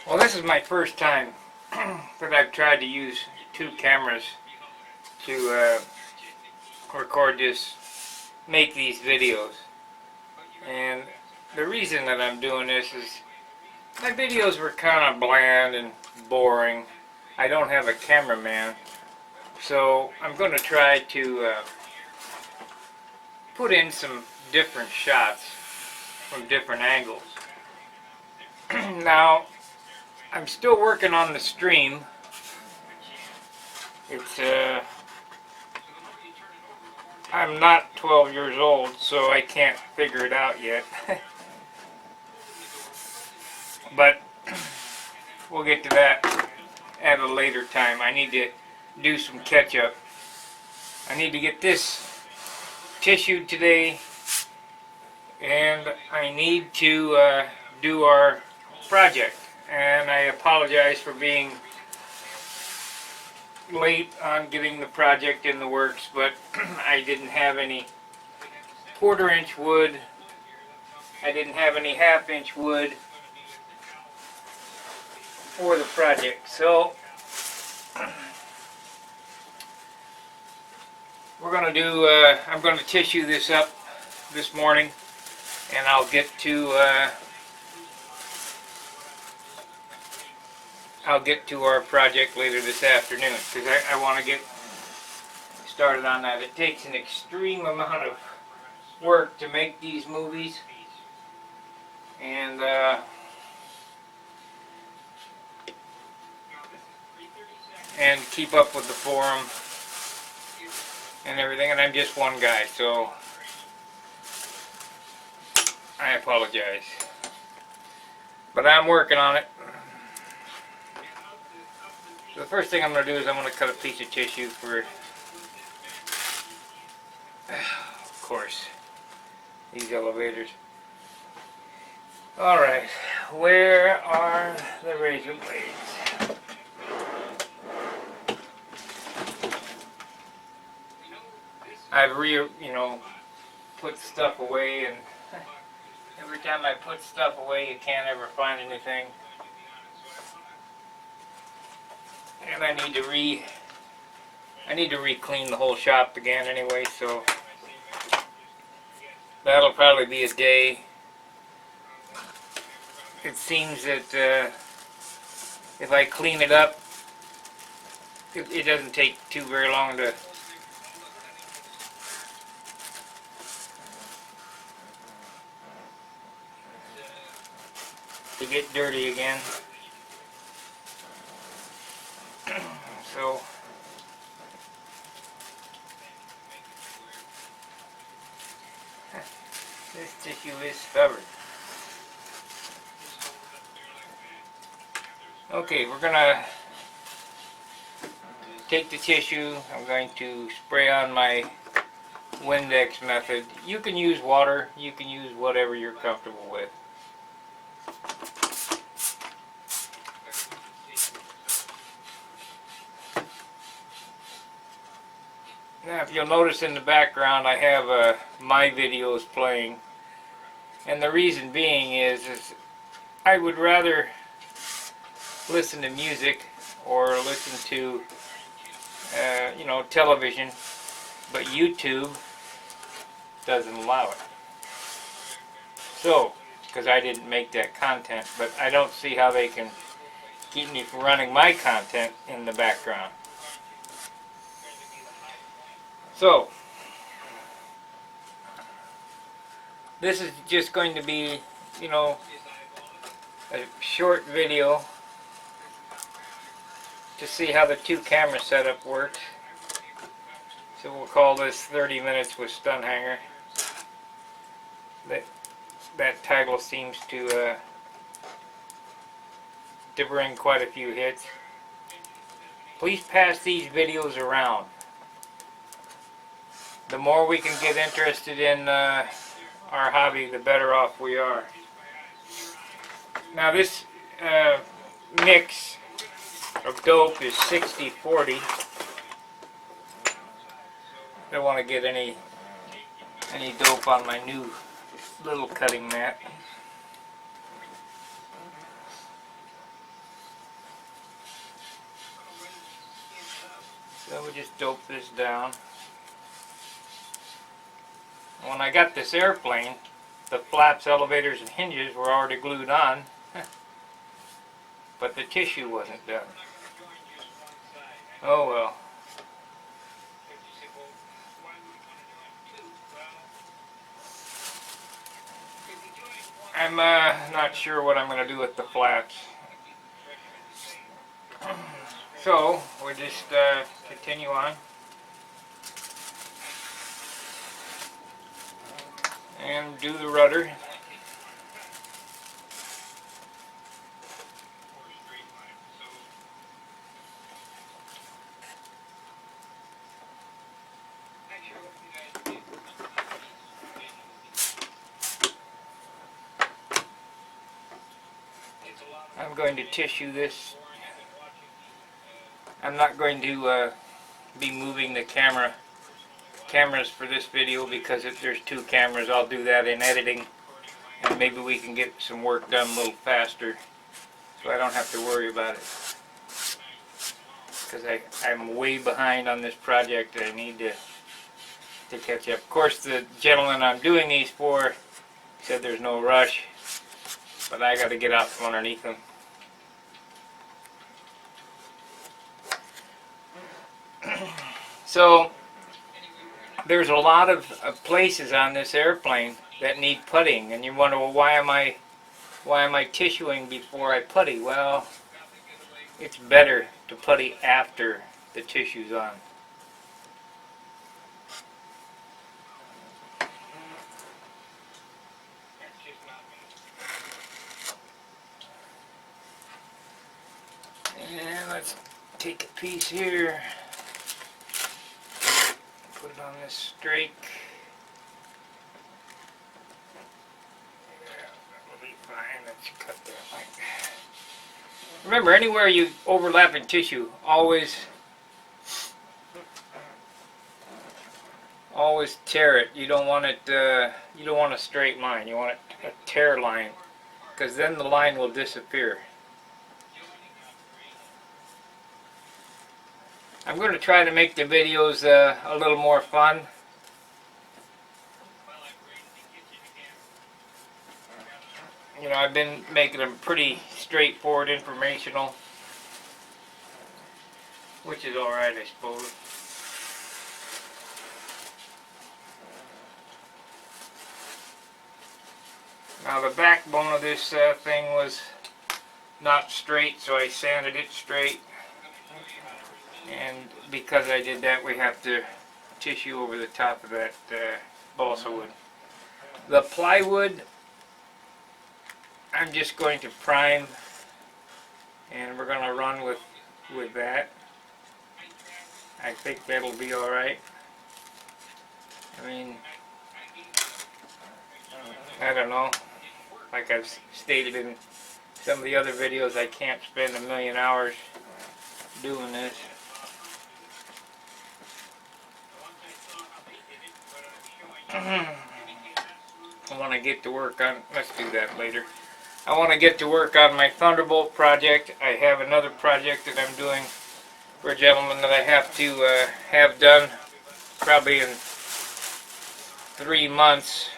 Well, this is my first time that I've tried to use two cameras to record this, make these videos. And the reason that I'm doing this is my videos were kind of bland and boring. I don't have a cameraman, so I'm going to try to put in some different shots from different angles. Now, I'm still working on the stream. It's I'm not 12 years old, so I can't figure it out yet. But we'll get to that at a later time. I need to do some catch up. I need to get this tissued today, and I need to do our project. And I apologize for being late on getting the project in the works, but I didn't have any quarter-inch wood. I didn't have any half-inch wood for the project. So we're going to do, I'm going to tissue this up this morning, and I'll get to our project later this afternoon, because I want to get started on that. It takes an extreme amount of work to make these movies, and keep up with the forum and everything, and I'm just one guy, so I apologize. But I'm working on it. So the first thing I'm going to do is I'm going to cut a piece of tissue for, of course, these elevators. Alright, where are the razor blades? I've put stuff away, and every time I put stuff away you can't ever find anything. And I need to re-clean the whole shop again anyway, so that'll probably be a day. It seems that if I clean it up, it doesn't take too very long to get dirty again. So this tissue is stubborn. Okay, we're gonna take the tissue. I'm going to spray on my Windex method. You can use water, you can use whatever you're comfortable with. Now, if you'll notice in the background, I have my videos playing, and the reason being is I would rather listen to music or listen to television, but YouTube doesn't allow it. So, because I didn't make that content, but I don't see how they can keep me from running my content in the background. So, this is just going to be, a short video to see how the two camera setup works. So we'll call this 30 minutes with Stunt Hangar. That title seems to bring quite a few hits. Please pass these videos around. The more we can get interested in our hobby, the better off we are. Now this mix of dope is 60-40. Don't want to get any dope on my new little cutting mat. So we just dope this down. When I got this airplane, the flaps, elevators, and hinges were already glued on, but the tissue wasn't done. Oh well. I'm not sure what I'm going to do with the flaps. So we just continue on and do the rudder. I'm going to tissue this. I'm not going to be moving the cameras for this video because if there's two cameras, I'll do that in editing, and maybe we can get some work done a little faster, so I don't have to worry about it. Because I'm way behind on this project, and I need to catch up. Of course, the gentleman I'm doing these for said there's no rush, but I got to get out from underneath him. So there's a lot of places on this airplane that need puttying, and you wonder, well, why am I tissuing before I putty? Well, it's better to putty after the tissue's on. And let's take a piece here, put it on this strake. Yeah, that'll be fine. Let's cut that like that. Remember, anywhere you overlap in tissue, always tear it. You don't want it. You don't want a straight line. You want a tear line, because then the line will disappear. I'm going to try to make the videos a little more fun. You know, I've been making them pretty straightforward, informational, which is alright, I suppose. Now the backbone of this thing was not straight, so I sanded it straight. And because I did that, we have to tissue over the top of that balsa wood. The plywood, I'm just going to prime, and we're going to run with that. I think that'll be alright. I mean, I don't know. Like I've stated in some of the other videos, I can't spend a million hours doing this. I want to get to work on, let's do that later. I want to get to work on my Thunderbolt project. I have another project that I'm doing for a gentleman that I have to have done probably in 3 months,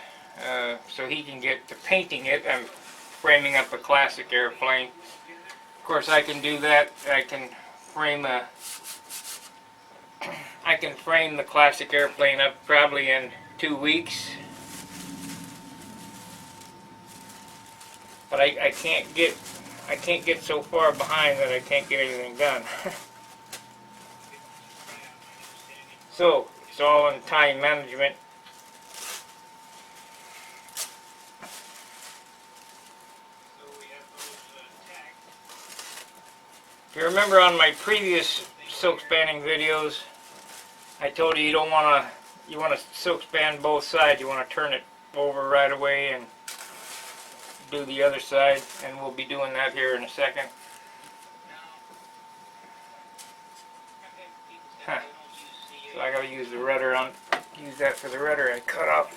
so he can get to painting it. I'm framing up a classic airplane. Of course, I can do that. I can frame the classic airplane up probably in 2 weeks. But I can't get so far behind that I can't get anything done. So it's all in time management. If you remember on my previous silk spanning videos, I told you you want to silk span both sides. You want to turn it over right away and do the other side, and we'll be doing that here in a second. So I gotta use the rudder use that for the rudder. I cut off,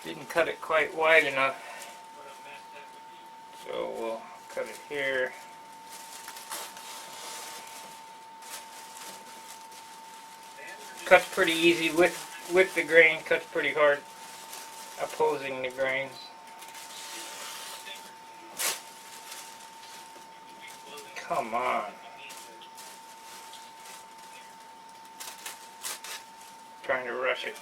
didn't cut it quite wide enough, so we'll cut it here. Cuts pretty easy with the grain. Cuts pretty hard opposing the grains. Come on. Trying to rush it.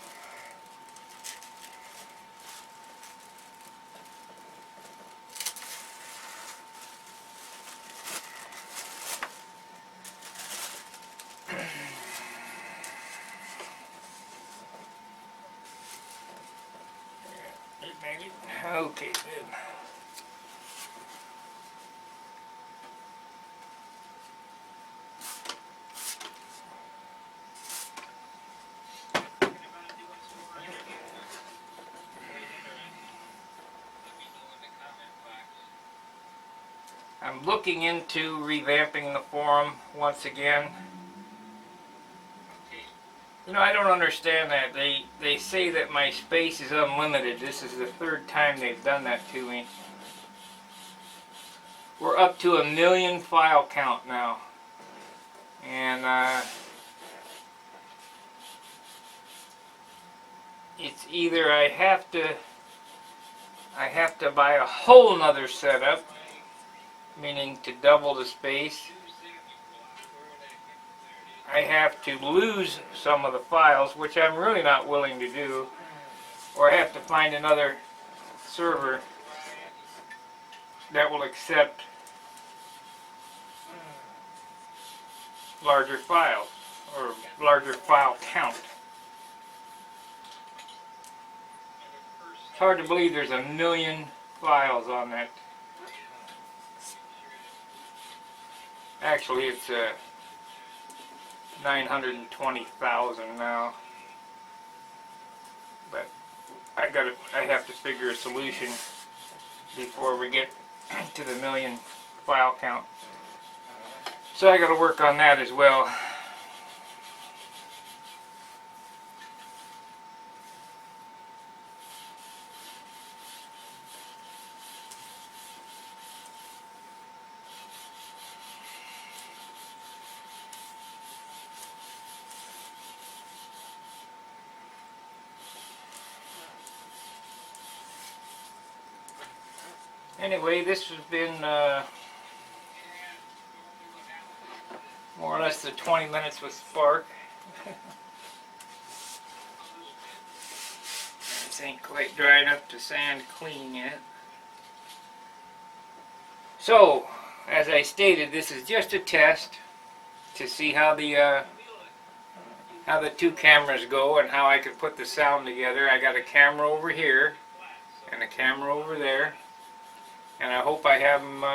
Okay, good. I'm looking into revamping the forum once again. You know, I don't understand that. They say that my space is unlimited. This is the third time they've done that to me. We're up to 1 million file count now. And it's either I have to buy a whole nother setup, meaning to double the space. I have to lose some of the files, which I'm really not willing to do, or I have to find another server that will accept larger files, or larger file count. It's hard to believe there's 1 million files on that. Actually, it's 920,000 now, but I have to figure a solution before we get to the 1 million file count. So I got to work on that as well. Anyway, this has been more or less the 20 minutes with Spark. This ain't quite dry enough to sand clean yet. So, as I stated, this is just a test to see how the two cameras go and how I can put the sound together. I got a camera over here and a camera over there, and I hope I have them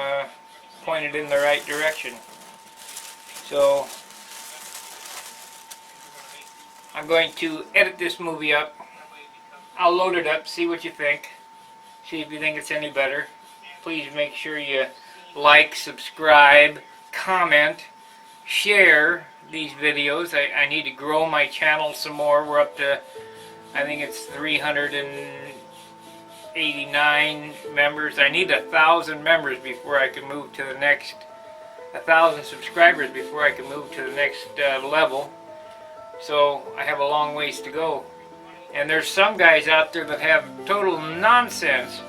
pointed in the right direction. So I'm going to edit this movie up. I'll load it up, see what you think, see if you think it's any better. Please make sure you like, subscribe, comment, share these videos. I need to grow my channel some more. We're up to, I think it's 389 members. I need 1,000 members before I can move to the next, 1,000 subscribers before I can move to the next level. So I have a long ways to go. And there's some guys out there that have total nonsense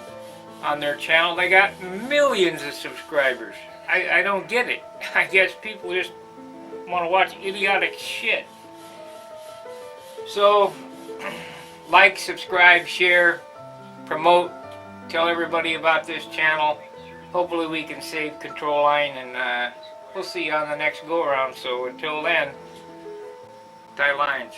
on their channel. They got millions of subscribers. I don't get it. I guess people just want to watch idiotic shit. So, like, subscribe, share, promote, tell everybody about this channel. Hopefully we can save Control Line, and we'll see you on the next go-around. So until then, tie lines.